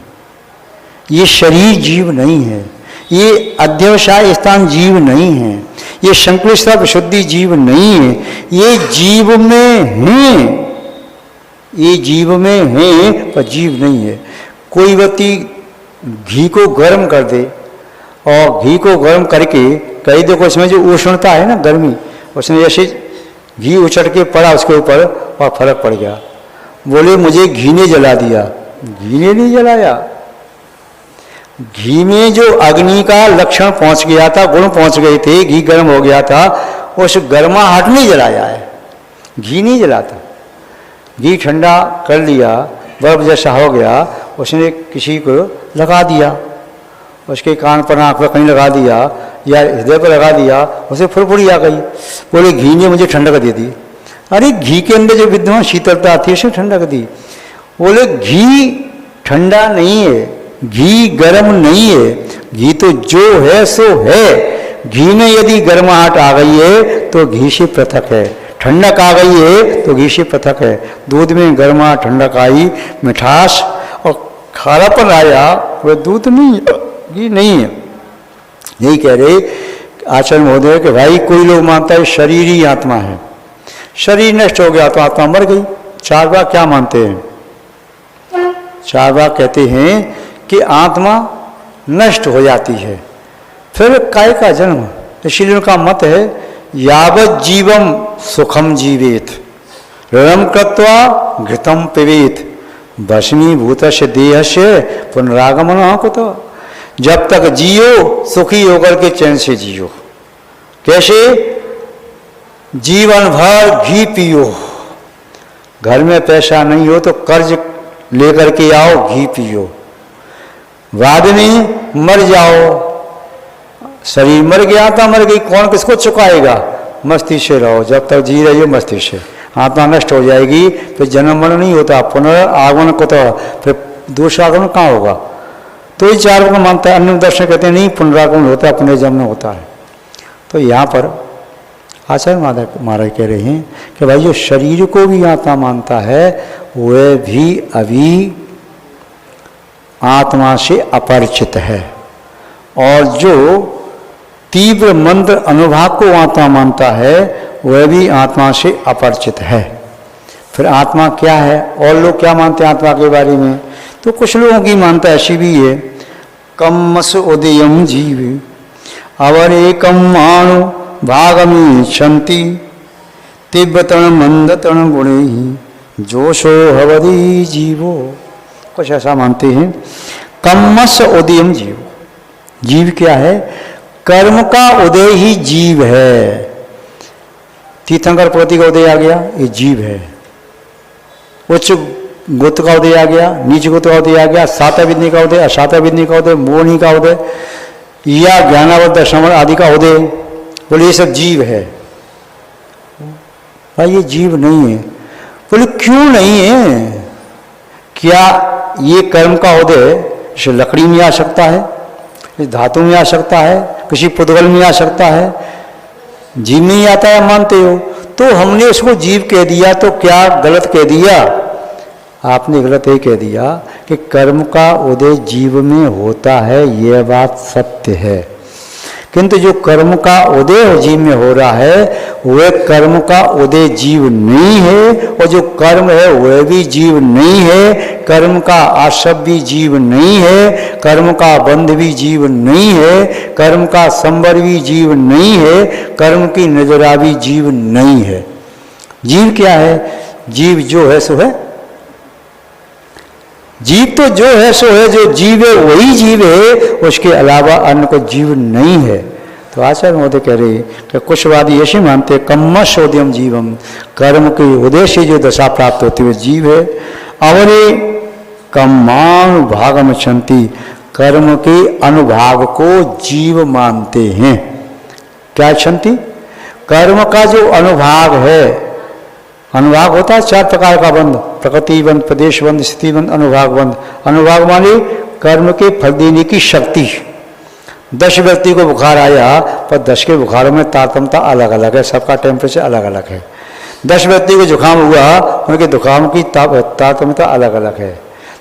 Speaker 3: ये शरीर जीव नहीं है, ये अध्यवसाय स्थान जीव नहीं है, ये संक्लिष्टता विशुद्धि जीव नहीं है। ये जीव में है, ये जीव में है पर जीव नहीं है। कोई व्यक्ति घी को गर्म कर दे और घी को गर्म करके कहीं देखो इसमें जो उष्णता है ना, गर्मी, उसने ऐसे घी उछट के पड़ा उसके ऊपर और फर्क पड़ गया। बोले मुझे घी ने जला दिया। घी ने नहीं जलाया, घी में जो अग्नि का लक्षण पहुंच गया था, गुण पहुंच गए थे, घी गर्म हो गया था, उस गर्माहट ने जलाया है, घी नहीं जलाता। घी ठंडा कर लिया, बर्फ जैसा हो गया, उसने किसी को लगा दिया, उसके कान पर, आँख पर कहीं लगा दिया या हृदय पर लगा दिया, उसे फुरफुरी आ गई। बोले घी ने मुझे ठंडक दे दी। अरे घी के अंदर जो विद्यमान शीतलता थी उसे ठंडक दी। बोले घी ठंडा नहीं है, घी गर्म नहीं है, घी तो जो है सो है। घी में यदि गर्माहट आ गई है तो घी से पृथक है, ठंडक आ गई है तो घी से पृथक है। दूध में गर्मा ठंडक आई, मिठास और खारापन आया, वह दूध नहीं, घी नहीं है। यही कह रहे आचार्य महोदय कि भाई कोई लोग मानता है शरीर ही आत्मा है, शरीर नष्ट हो गया तो आत्मा मर गई। चारवाक क्या मानते हैं? चारवाक कहते हैं कि आत्मा नष्ट हो जाती है, फिर काय का जन्म। इसलिए उनका मत है यावत जीवम सुखम जीवेत ऋणम कृत्वा घृतम पिबेत भस्मीभूत देह से पुनरागमन कुतो। जब तक जियो सुखी होकर के चैन से जियो। कैसे? जीवन भर घी पियो, घर में पैसा नहीं हो तो कर्ज लेकर के आओ, घी पियो, बाद में मर जाओ, शरीर मर गया था मर गई, कौन किसको चुकाएगा? मस्ती से रहो, जब तक जी रही हो मस्ती से। आत्मा नष्ट हो जाएगी फिर जन्म मरण नहीं होता, पुनरागमन को तो फिर दूसरा आगमन कहाँ होगा? तो ये चारों को मानता है। अन्य दर्शन कहते हैं नहीं, पुनरागमन होता है, पुनर्जन्म होता है। तो यहाँ पर आचार्य महाराज कह रहे हैं कि भाई जो शरीर को भी आत्मा मानता है वह भी अभी आत्मा से अपरिचित है, और जो तीव्र मंद अनुभाग को आत्मा मानता है वह भी आत्मा से अपरिचित है। फिर आत्मा क्या है? और लोग क्या मानते हैं आत्मा के बारे में? तो कुछ लोगों की मानता ऐसी भी है, कम्मस उदयम जीव अवरेकम मानु भागमी क्षंति तिब्बतन मंदतन गुणे जोशो हवदी जीवो। कुछ ऐसा मानते हैं। कम्मस उदयम जीव, जीव क्या है? कर्म का उदय ही जीव है। तीर्थंकर प्रति का उदय आ गया, ये जीव है। उच्च गुत का उदय आ गया, नीच गुत का उदय आ गया, साता विद्नी का उदय, असाता विद्नी का उदय, मोहनी का उदय या ज्ञानावद्ध श्रवण आदि का उदय, बोले ये सब जीव है। भाई ये जीव नहीं है। बोले क्यों नहीं है? क्या ये कर्म का उदय जैसे लकड़ी में आ सकता है, इस धातु में आ सकता है, किसी पुद्गल में आ सकता है, जीव में ही आता है मानते हो? तो हमने उसको जीव कह दिया तो क्या गलत कह दिया? आपने गलत ये कह दिया कि कर्म का उदय जीव में होता है, यह बात सत्य है, किंतु जो कर्म का उदय जीव में हो रहा है वह कर्म का उदय जीव नहीं है, और जो कर्म है वह भी जीव नहीं है, कर्म का आश्रय भी जीव नहीं है, कर्म का बंध भी जीव नहीं है, कर्म का संबर भी जीव नहीं है, कर्म की नजरा भी जीव नहीं है। जीव क्या है? जीव जो है सो है। जीव तो जो है सो है, जो जीव है वही जीव है, उसके अलावा अन्य को जीव नहीं है। तो आचार्य महोदय कह रहे कि कुछ वादी ऐसे मानते हैं कम्मशोद्यम जीवम, कर्म के उदय से जो दशा प्राप्त होती है जीव है। अवरे कम्मानुभागम क्षंति, कर्म के अनुभाग को जीव मानते हैं। क्या क्षंति? कर्म का जो अनुभाग है, अनुभाग होता है चार प्रकार का बंध, प्रकृति बंध, प्रदेश बंध, स्थिति बंध, अनुभाग बंध। अनुभाग माने कर्म के फल देने की शक्ति। 10 व्यक्ति को बुखार आया पर 10 के बुखारों में तारतम्यता अलग अलग है, सबका टेम्परेचर अलग अलग है। 10 व्यक्ति को जुकाम हुआ, उनके जुकाम की तारतम्यता अलग अलग है।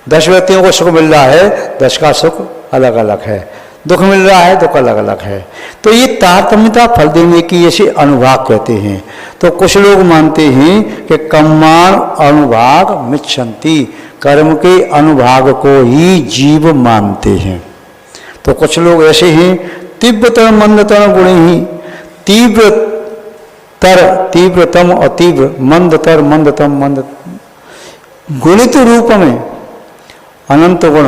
Speaker 3: 10 व्यक्तियों को सुख मिल रहा है, 10 का सुख अलग अलग है। दुख मिल रहा है, दुख अलग अलग है। तो ये तारतम्यता फल देने की ऐसे अनुभाग कहते हैं। तो कुछ लोग मानते हैं कि कर्माण अनुभाग मिच्छन्ति, कर्म के अनुभाग को ही जीव मानते हैं। तो कुछ लोग ऐसे हैं तीव्रतर मंदतर गुण ही, तीव्रतम और तीव्र, मंदतर मंदतम मंद, गुणित रूप में अनंत गुण,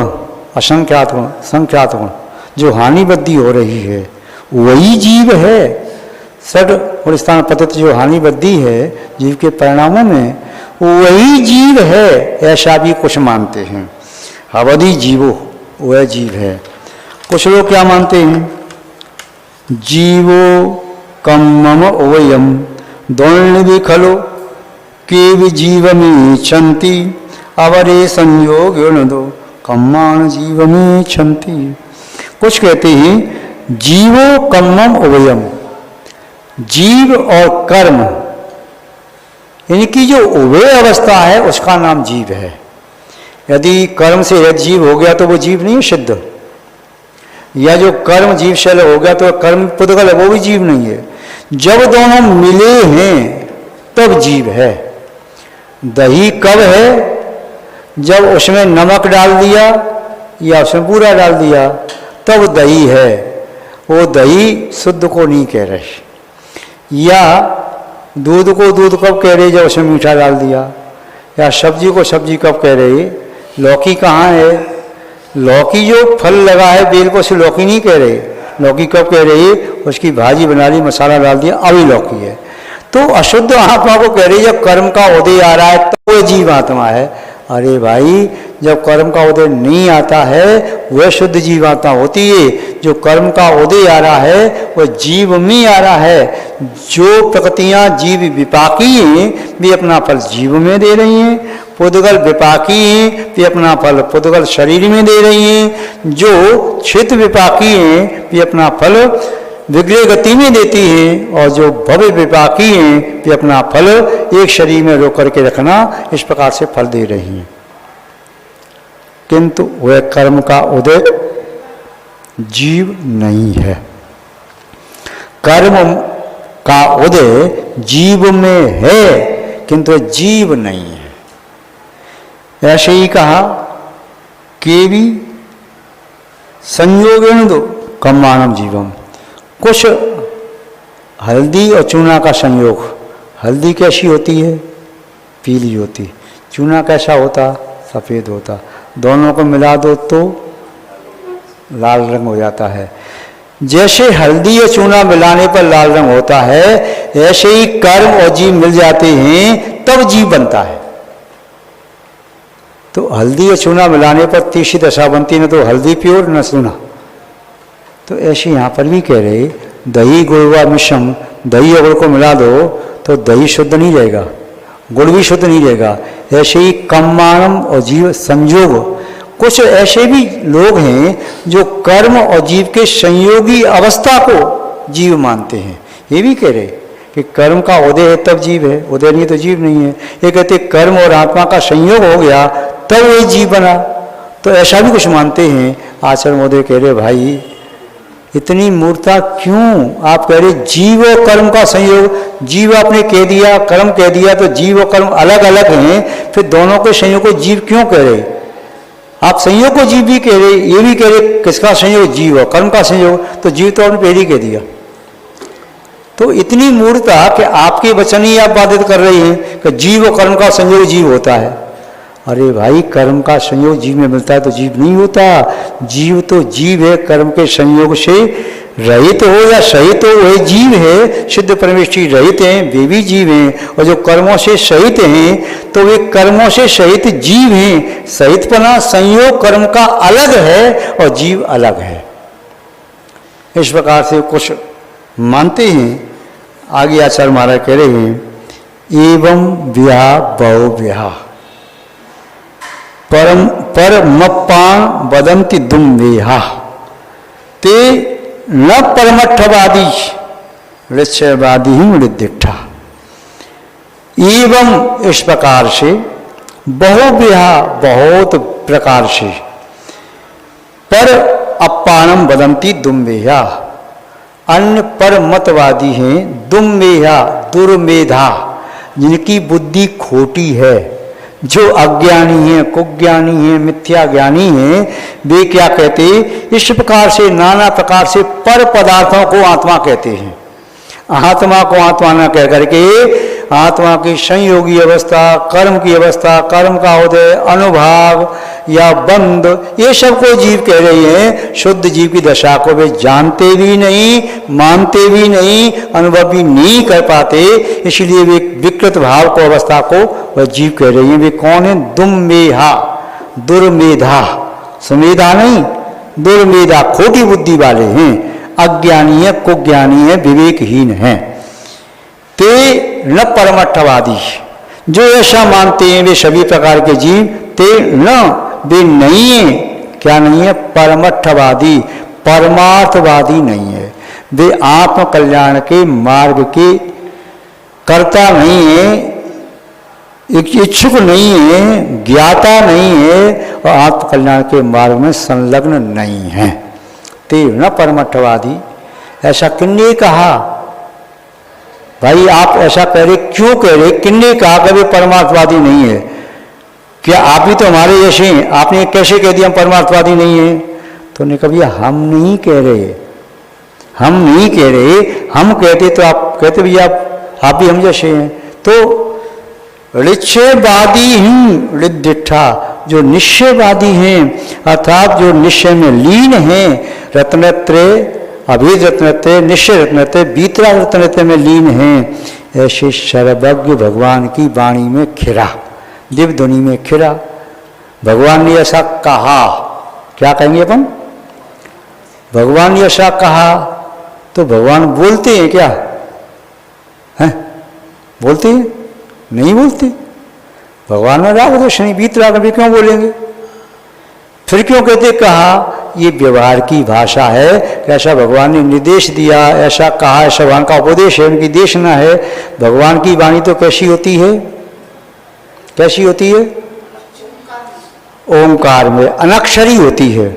Speaker 3: असंख्यात गुण, संख्यात गुण, जो हानि बुद्धि हो रही है वही जीव है। सड और स्थान पतित जो हानि बुद्धि है जीव के परिणामों में, वही जीव है, ऐसा भी कुछ मानते हैं। अवधि जीवो, वह जीव है। कुछ लोग क्या मानते हैं? जीवो कम्मम ओयम दौड़ भी खलो के भी जीव में छंती अवरे संयोग दो कम्मान जीव में छंती। कुछ कहते हैं जीवो कम्मम उभयम, जीव और कर्म इनकी जो उभय अवस्था है उसका नाम जीव है। यदि कर्म से यदि जीव हो गया तो वो जीव नहीं सिद्ध। या जो कर्म जीव शैल हो गया तो कर्म पुद्गल है, वो भी जीव नहीं है। जब दोनों मिले हैं तब जीव है। दही कब है? जब उसमें नमक डाल दिया या उसमें बूरा डाल दिया तब दही है। वो दही शुद्ध को नहीं कह रहे। या दूध को दूध कब कह रहे? जब उसमें मीठा डाल दिया। या सब्जी को सब्जी कब कह रहे? लौकी कहाँ है? लौकी जो फल लगा है बेल को, उसे लौकी नहीं कह रहे। लौकी कब कह रही? उसकी भाजी बना ली, मसाला डाल दिया, अभी लौकी है। तो अशुद्ध आत्मा को कह रही जब कर्म का उदय आ रहा है तो वो जीव आत्मा है। अरे भाई, जब कर्म का उदय नहीं आता है वह शुद्ध जीवात्मा होती है। जो कर्म का उदय आ रहा है वह जीव में आ रहा है। जो प्रकृतियां जीव विपाकी हैं वे अपना फल जीव में दे रही हैं। पुद्गल विपाकी हैं वे अपना फल पुद्गल शरीर में दे रही हैं। जो चित्त विपाकी हैं वे अपना फल विग्रह गति में देती हैं। और जो भव्य विपाकी हैं वे अपना फल एक शरीर में रोक करके रखना, इस प्रकार से फल दे रही हैं। किंतु वह कर्म का उदय जीव नहीं है। कर्म का उदय जीव में है किंतु जीव नहीं है। ऐसे ही कहा कि भी संयोगेन दो कम्मानम जीवम। कुछ हल्दी और चूना का संयोग। हल्दी कैसी होती है? पीली होती। चूना कैसा होता? सफ़ेद होता। दोनों को मिला दो तो लाल रंग हो जाता है। जैसे हल्दी और चूना मिलाने पर लाल रंग होता है, ऐसे ही कर्म और जीव मिल जाते हैं तब जीव बनता है। तो हल्दी और चूना मिलाने पर तीसरी दशा बनती है, न तो हल्दी प्योर न चूना। तो ऐसे यहाँ पर भी कह रहे दही गुड़ व मिश्रम, दही और गुड़ को मिला दो तो दही शुद्ध नहीं रहेगा, गुड़ भी शुद्ध नहीं रहेगा। ऐसे ही कम्मानम और जीव संयोग। कुछ ऐसे भी लोग हैं जो कर्म और जीव के संयोगी अवस्था को जीव मानते हैं। ये भी कह रहे कि कर्म का उदय है तब जीव है, उदय नहीं तो जीव नहीं है। ये कहते कर्म और आत्मा का संयोग हो गया तब वही जीव बना। तो ऐसा भी कुछ मानते हैं। आचार्य महोदय कह रहे भाई इतनी मूर्खता क्यों? आप कह रहे जीव और कर्म का संयोग। जीव आपने कह दिया, कर्म कह दिया, तो जीव और कर्म अलग अलग हैं, फिर दोनों के संयोग को जीव क्यों कह रहे? आप संयोग को जीव भी कह रहे, ये भी कह रहे किसका संयोग? जीव और कर्म का संयोग। तो जीव तो आपने पहले कह दिया। तो इतनी मूर्खता कि आपके वचन ही आप बाधित कर रही हैं कि जीव और कर्म का संयोग जीव होता है। अरे भाई, कर्म का संयोग जीव में मिलता है तो जीव नहीं होता। जीव तो जीव है, कर्म के संयोग से रहित हो या सहित हो वह जीव है। सिद्ध परमेश्वरी रहित हैं, वे भी जीव हैं। और जो कर्मों से सहित हैं तो वे कर्मों से सहित जीव हैं। सहितपना संयोग कर्म का अलग है और जीव अलग है। इस प्रकार से कुछ मानते हैं। आगे आचार्य महाराज कह रहे हैं एवं विहा बहु विहा परम परमप्पान वदंति दुम्वेहा ते न परमठवादी वृक्षवादी ही मृदिष्ठा। एवं इस प्रकार से बहुविहा बहुत प्रकार से पर अप्पानम वदंती दुम्वेहा अन्य परमतवादी हैं। दुम्वेहा दुर्मेधा जिनकी बुद्धि खोटी है, जो अज्ञानी है, कुज्ञानी है, मिथ्या ज्ञानी है, वे क्या कहते? इस प्रकार से नाना प्रकार से पर पदार्थों को आत्मा कहते हैं। आत्मा को आत्मा न कह करके आत्मा की संयोगी अवस्था, कर्म की अवस्था, कर्म का उदय, अनुभाव या बंध, ये सब को जीव कह रही हैं। शुद्ध जीव की दशा को वे जानते भी नहीं, मानते भी नहीं, अनुभव भी नहीं कर पाते। इसलिए वे विकृत भाव को, अवस्था को वह जीव कह रही हैं। वे कौन है? दुम्मेहा, दुर्मेधा, सुमेधा नहीं, दुर्मेधा, खोटी बुद्धि वाले हैं, अज्ञानी है, कुज्ञानी है, विवेकहीन है। ते न परमठवादी, जो ऐसा मानते हैं वे सभी प्रकार के जीव, ते न, वे नहीं है। क्या नहीं है? परमठवादी, परमार्थवादी नहीं है। वे आत्म कल्याण के मार्ग के कर्ता नहीं है, इच्छुक नहीं है, ज्ञाता नहीं है और आत्म कल्याण के मार्ग में संलग्न नहीं है। ते न परमठवादी। ऐसा किन्ने कहा? भाई आप ऐसा कह रहे, क्यों कह रहे? किन्ने कहा कि वे परमार्थवादी नहीं है? क्या आप भी तो हमारे जैसे हैं, आपने कैसे कह दिया हम परमार्थवादी नहीं है? तो ने कहा हम नहीं कह रहे, हम नहीं कह रहे, हम कहते तो आप कहते भैया आप भी हम जैसे हैं। तो ऋच्छवादी ही ऋद्धिठा, जो निश्चयवादी हैं अर्थात जो निश्चय में लीन हैं, रत्नत्रय, अभेद रत्नत्रय, निश्चय रत्नत्रय, बीतरा रत्नत्रय में लीन हैं, ऐसे सर्वज्ञ भगवान की वाणी में खिरा, दिव्य ध्वनि में खिरा। भगवान ने ऐसा कहा, क्या कहेंगे अपन? भगवान ने ऐसा कहा तो भगवान बोलते हैं क्या? हैं? बोलते हैं? नहीं बोलते। भगवान में राग दोष नहीं, बीत राग भी क्यों बोलेंगे? फिर क्यों कहते कहा? ये व्यवहार की भाषा है कि ऐसा भगवान ने निर्देश दिया, ऐसा कहा, ऐसा भगवान का उपदेश है, उनकी देशना है। भगवान की वाणी तो कैसी होती है? कैसी होती है? ओंकार में अनक्षरी होती है।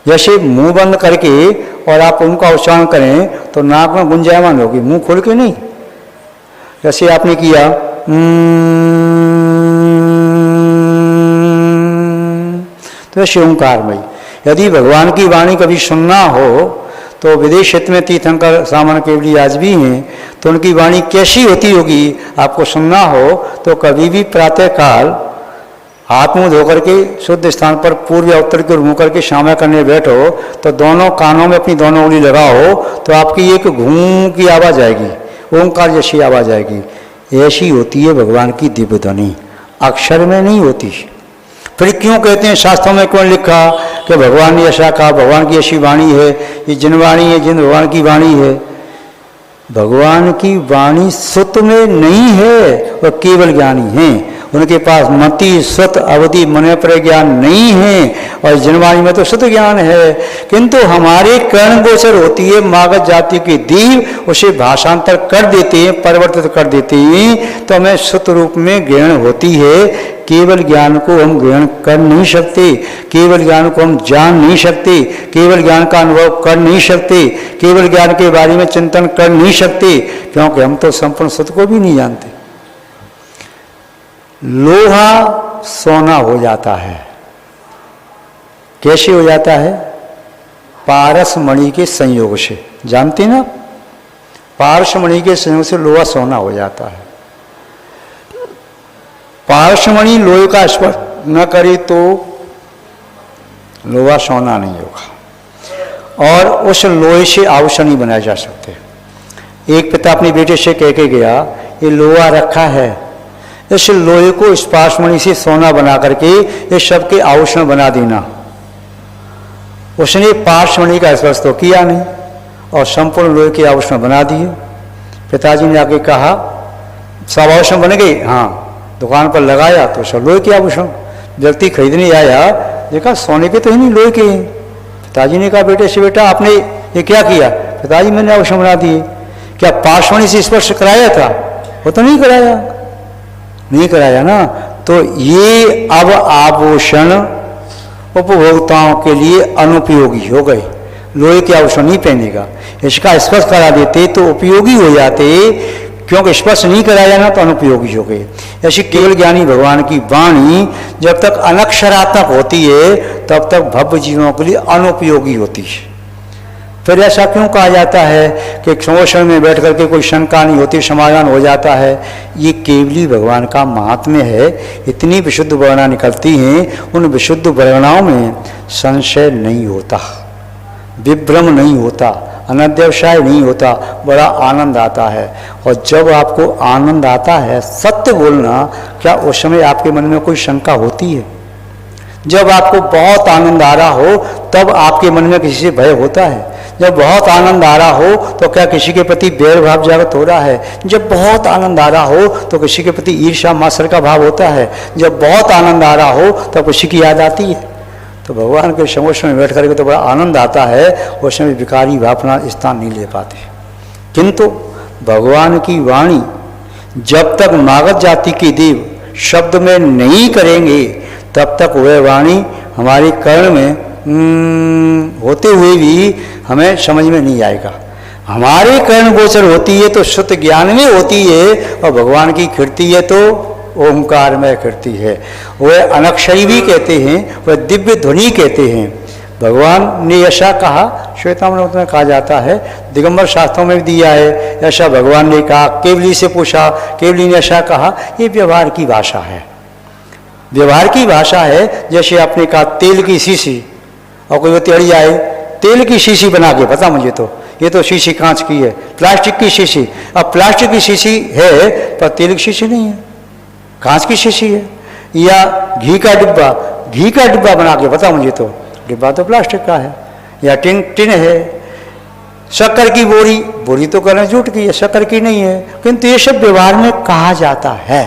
Speaker 3: जैसे मुंह बंद करके और आप उनका उच्चारण करें तो नाक में गुंजायमान होगी, मुंह खोल के नहीं। जैसे आपने किया तो ऐसे ओंकार में। यदि भगवान की वाणी कभी सुनना हो तो विदेश क्षेत्र में तीर्थंकर सामान्य केवली आज भी हैं, तो उनकी वाणी कैसी होती होगी आपको सुनना हो तो कभी भी प्रातःकाल हाथ मुंह धोकर के शुद्ध स्थान पर पूर्व या उत्तर की ओर मुँह करके श्यामा करने बैठो तो दोनों कानों में अपनी दोनों उंगली लगाओ तो आपकी एक घूम की आवाज़ आएगी, ओंकार जैसी आवाज़ आएगी। ऐसी होती है भगवान की दिव्य ध्वनि, अक्षर में नहीं होती। फिर क्यों कहते हैं, शास्त्रों में क्यों लिखा कि भगवान ने ऐसा कहा, भगवान की ऐसी वाणी है, ये जिन वाणी है, जिन भगवान की वाणी है? भगवान की वाणी सुत में नहीं है और केवल ज्ञानी हैं। उनके पास मति स्वत अवधि मन प्रज्ञान नहीं है और जनवाणी में तो शुद्ध ज्ञान है, किंतु हमारे कर्ण गोचर होती है मागध जाति की दीव, उसे भाषांतर कर देते हैं, परिवर्तित कर देते हैं, तो हमें शुद्ध रूप में ग्रहण होती है। केवल ज्ञान को हम ग्रहण कर नहीं सकते, केवल ज्ञान को हम जान नहीं सकते, केवल ज्ञान का अनुभव कर नहीं सकते, केवल ज्ञान के बारे में चिंतन कर नहीं सकते, क्योंकि हम तो संपूर्ण सत्य को भी नहीं जानते। लोहा सोना हो जाता है, कैसे हो जाता है? पारस मणि के संयोग से। जानते ना, पारस मणि के संयोग से लोहा सोना हो जाता है। पारस मणि लोहे का स्पर्श न करे तो लोहा सोना नहीं होगा, और उस लोहे से आभूषण नहीं बनाए जा सकते। एक पिता अपने बेटे से कह के गया, ये लोहा रखा है, इस लोहे को इस पाशमणि से सोना बना करके इस सब के आभूषण बना देना। उसने पाशमणि का स्पर्श तो किया नहीं और संपूर्ण लोहे के आभूषण बना दिए। पिताजी ने आके कहा, सब आभूषण बन गए? हाँ। दुकान पर लगाया तो सब लोहे के आभूषण। व्यक्ति खरीदने आया, देखा सोने के तो ही नहीं, लोहे के हैं। पिताजी ने कहा, बेटे से बेटा आपने ये क्या किया? पिताजी मैंने आभूषण बना दिए। क्या पाशमणि से स्पर्श कराया था? वो तो नहीं कराया, नहीं कराया ना। तो ये अब आभूषण उपभोक्ताओं के लिए अनुपयोगी हो गए, लोहे के आभूषण नहीं पहनेगा। इसका स्पर्श करा देते तो उपयोगी हो जाते, क्योंकि स्पर्श नहीं कराया ना तो अनुपयोगी हो गए। ऐसी केवल ज्ञानी भगवान की वाणी जब तक अनक्षरात्मक होती है तब तक भव्य जीवों के लिए अनुपयोगी होती है। फिर ऐसा क्यों कहा जाता है कि क्षमोषण में बैठ करके कोई शंका नहीं होती, समाधान हो जाता है? ये केवली भगवान का महात्म्य है। इतनी विशुद्ध वर्णा निकलती हैं, उन विशुद्ध वर्णाओं में संशय नहीं होता, विभ्रम नहीं होता, अनध्यवसाय नहीं होता, बड़ा आनंद आता है। और जब आपको आनंद आता है, सत्य बोलना, क्या उस समय आपके मन में कोई शंका होती है? जब आपको बहुत आनंद आ रहा हो तब आपके मन में किसी से भय होता है? जब बहुत आनंद आ रहा हो तो क्या किसी के प्रति बैर भाव जागृत हो रहा है? जब बहुत आनंद आ रहा हो तो किसी के प्रति ईर्ष्या मात्सर्य का भाव होता है? जब बहुत आनंद आ रहा हो तो किसी की याद आती है? तो भगवान के समोष में बैठ करके तो बड़ा आनंद आता है, उस समय विकारी भावना स्थान नहीं ले पाते। किंतु भगवान की वाणी जब तक मागध जाति के देव शब्द में नहीं करेंगे तब तक वह वाणी हमारे कर्ण में होते हुए भी हमें समझ में नहीं आएगा। हमारे कर्ण गोचर होती है तो शुद्ध ज्ञान में होती है, और भगवान की कीर्ति है तो ओंकार में कीर्ति है। वह अनक्षरी भी कहते हैं, वह दिव्य ध्वनि कहते हैं। भगवान ने ऐसा कहा, श्वेतामृत में कहा जाता है, दिगंबर शास्त्रों में भी दिया है, ऐसा भगवान ने कहा। केवली से पूछा, केवली ने ऐसा कहा। ये व्यवहार की भाषा है, व्यवहार की भाषा है। जैसे आपने कहा तेल की शीशी, और कोई तेड़ी आए तेल की शीशी बना के, पता मुझे तो ये तो शीशी कांच की है, प्लास्टिक की शीशी। अब प्लास्टिक की शीशी है पर तेल की शीशी नहीं है, कांच की शीशी है। या घी का डिब्बा, घी का डिब्बा बना के, पता मुझे तो डिब्बा तो प्लास्टिक का है, या टिन है। शक्कर की बोरी, बोरी तो करें जूट की है, शक्कर की नहीं है। किंतु ये सब व्यवहार में कहा जाता है।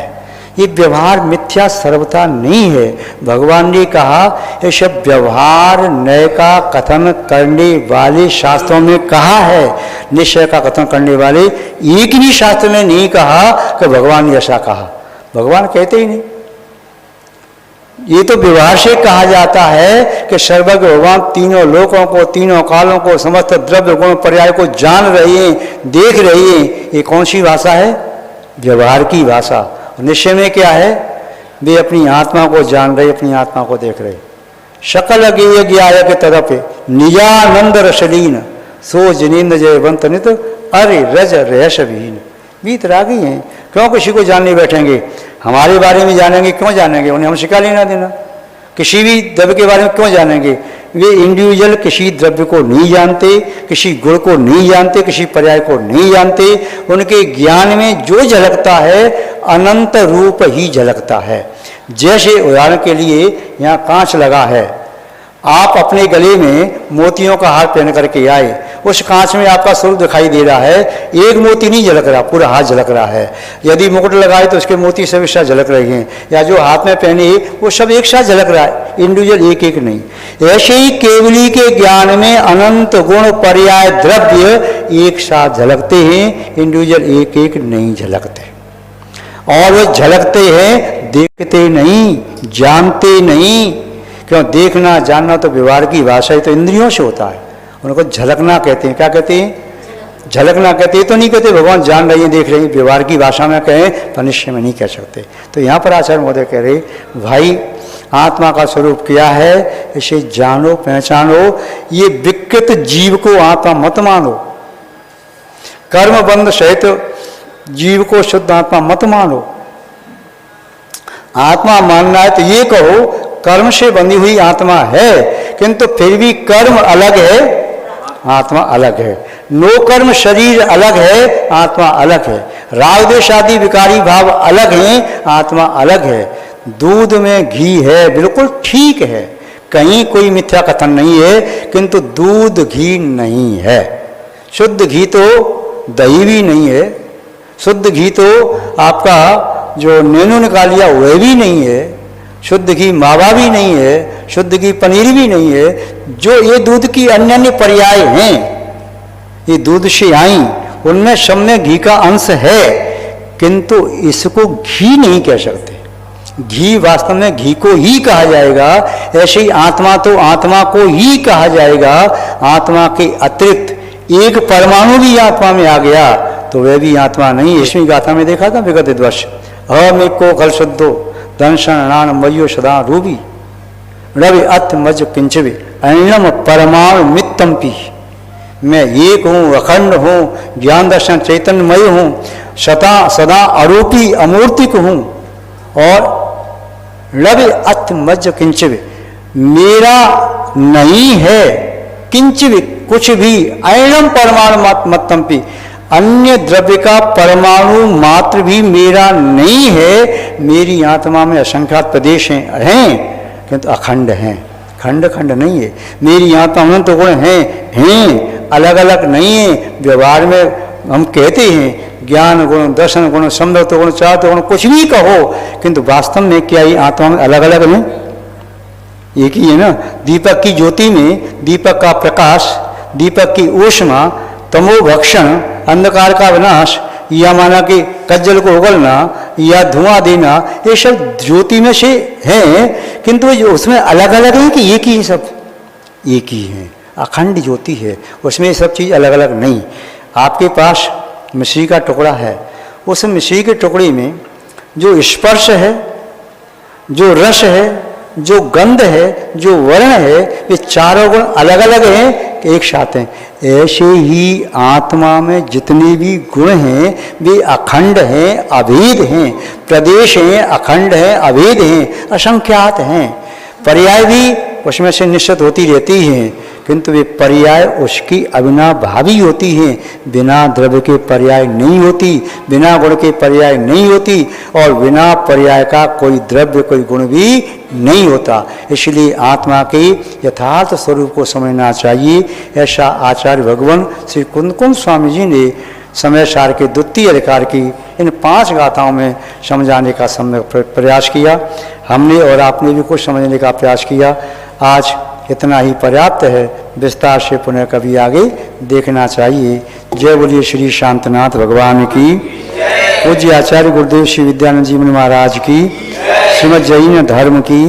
Speaker 3: ये व्यवहार मिथ्या सर्वथा नहीं है। भगवान ने कहा ये सब व्यवहार नय का कथन करने वाले शास्त्रों में कहा है। निश्चय का कथन करने वाले एक भी शास्त्र में नहीं कहा कि भगवान ने ऐसा कहा। भगवान कहते ही नहीं। ये तो व्यवहार से कहा जाता है कि सर्वज्ञ भगवान तीनों लोकों को, तीनों कालों को, समस्त द्रव्य गुण पर्याय को जान रहे हैं, देख रहे हैं। ये कौन सी भाषा है? व्यवहार की भाषा। निश्चय में क्या है? वे अपनी आत्मा को जान रहे, अपनी आत्मा को देख रहे। शकल गेय ज्ञाय के तरफ निजानंद रसलीन सो जनेन्द्र जयवंत नित अरे रज रहस विहीन। वीतरागी हैं, क्यों किसी को जानने बैठेंगे? हमारे बारे में जानेंगे, क्यों जानेंगे? उन्हें हम सिखा लेना देना। किसी भी द्रव्य के बारे में क्यों जानेंगे? वे इंडिविजुअल किसी द्रव्य को नहीं जानते, किसी गुण को नहीं जानते, किसी पर्याय को नहीं जानते। उनके ज्ञान में जो झलकता है अनंत रूप ही झलकता है। जैसे उदाहरण के लिए यहाँ कांच लगा है, आप अपने गले में मोतियों का हार पहन करके आए, उस कांच में आपका स्वरूप दिखाई दे रहा है। एक मोती नहीं झलक रहा, पूरा हाथ झलक रहा है। यदि मुकुट लगाए तो उसके मोती सब एक साथ झलक रहे हैं, या जो हाथ में पहने वो सब एक साथ झलक रहा है, इंडिविजुअल एक एक नहीं। ऐसे ही केवली के ज्ञान में अनंत गुण पर्याय द्रव्य एक साथ झलकते हैं, इंडिविजुअल एक एक नहीं झलकते। और वो झलकते हैं, देखते नहीं, जानते नहीं। क्यों? देखना जानना तो व्यवहार की भाषा है, तो इंद्रियों से होता है। उनको झलकना कहते हैं। क्या कहते हैं? झलकना कहते हैं। तो नहीं कहते भगवान जान रही है, देख रही है। व्यवहार की भाषा में कहें तो निश्चय में नहीं कह सकते। तो यहाँ पर आचार्य महोदय कह रहे, भाई आत्मा का स्वरूप क्या है, इसे जानो, पहचानो। ये विकृत जीव को आत्मा मत मानो, कर्म बंध सहित जीव को शुद्ध आत्मा मत मानो। आत्मा मानना है तो ये कहो कर्म से बंधी हुई आत्मा है, किंतु फिर भी कर्म अलग है, आत्मा अलग है। नो कर्म शरीर अलग है, आत्मा अलग है। राग द्वेष आदि विकारी भाव अलग हैं, आत्मा अलग है। दूध में घी है, बिल्कुल ठीक है, कहीं कोई मिथ्या कथन नहीं है, किंतु दूध घी नहीं है। शुद्ध घी तो दही भी नहीं है, शुद्ध घी तो आपका जो नैनो निकाल लिया वह भी नहीं है, शुद्ध घी मावा भी नहीं है, शुद्ध घी पनीर भी नहीं है। जो ये दूध की अन्य अन्य पर्याय हैं, ये दूध से आई, उनमें सब में घी का अंश है, किंतु इसको घी नहीं कह सकते। घी वास्तव में घी को ही कहा जाएगा। ऐसे ही आत्मा तो आत्मा को ही कहा जाएगा। आत्मा के अतिरिक्त एक परमाणु भी आत्मा में आ गया तो वह भी आत्मा नहीं। इसमें गाथा में देखा था विगत द्वश अमेको खल शुद्धो दंशन नान मयो सदा रूबी रवि अथ मज किंचवे अनिलम परमाणु मित्तम पी। मैं एक हूँ, अखंड हूँ, ज्ञान दर्शन चैतन्यमय हूँ, सदा आरोपी अमूर्तिक हूँ। और रवि अथ मज किंचवे, मेरा नहीं है किंचवे कुछ भी, अनिलम परमाणु मत्तम पी, अन्य द्रव्य का परमाणु मात्र भी मेरा नहीं है। मेरी आत्मा में असंख्यात प्रदेश हैं किंतु अखंड हैं, खंड खंड नहीं है। मेरी आत्मा अनंत गुण हैं, अलग अलग नहीं है। व्यवहार में हम कहते हैं ज्ञान गुण, दर्शन गुण, समर्थ गुण, चाहत गुण, कुछ भी कहो, किंतु वास्तव में क्या ये आत्मा में अलग अलग नहीं, एक ही है ना। दीपक की ज्योति में दीपक का प्रकाश, दीपक की ऊष्मा, तमो भक्षण, अंधकार का विनाश, या माना कि कज्जल को उगलना या धुआं देना, ये सब ज्योति में से हैं, किंतु उसमें अलग अलग है कि एक ही सब एक ही हैं, अखंड ज्योति है, उसमें सब चीज़ अलग अलग नहीं। आपके पास मिश्री का टुकड़ा है, उस मिश्री के टुकड़े में जो स्पर्श है, जो रस है, जो गंध है, जो वर्ण है, ये चारों गुण अलग अलग हैं कि एक साथ हैं। ऐसे ही आत्मा में जितने भी गुण हैं वे अखंड हैं, अभेद हैं, प्रदेश हैं, अखंड हैं, अभेद हैं, असंख्यात हैं। पर्याय भी उसमें से निश्चित होती रहती हैं, किंतु वे पर्याय उसकी अविनाभावी होती हैं, बिना द्रव्य के पर्याय नहीं होती, बिना गुण के पर्याय नहीं होती, और बिना पर्याय का कोई द्रव्य कोई गुण भी नहीं होता। इसलिए आत्मा के यथार्थ स्वरूप को समझना चाहिए। ऐसा आचार्य भगवान श्री कुंद स्वामी जी ने समय सार के द्वितीय अधिकार की इन 5 गाथाओं में समझाने का प्रयास किया। हमने और आपने भी कुछ समझने का प्रयास किया। आज इतना ही पर्याप्त है, विस्तार से पुनः कभी आगे देखना चाहिए। जय बोलिए श्री शांतनाथ भगवान की, पूज्य आचार्य गुरुदेव श्री विद्यानंद जी महाराज की, श्रीमद् जैन धर्म की।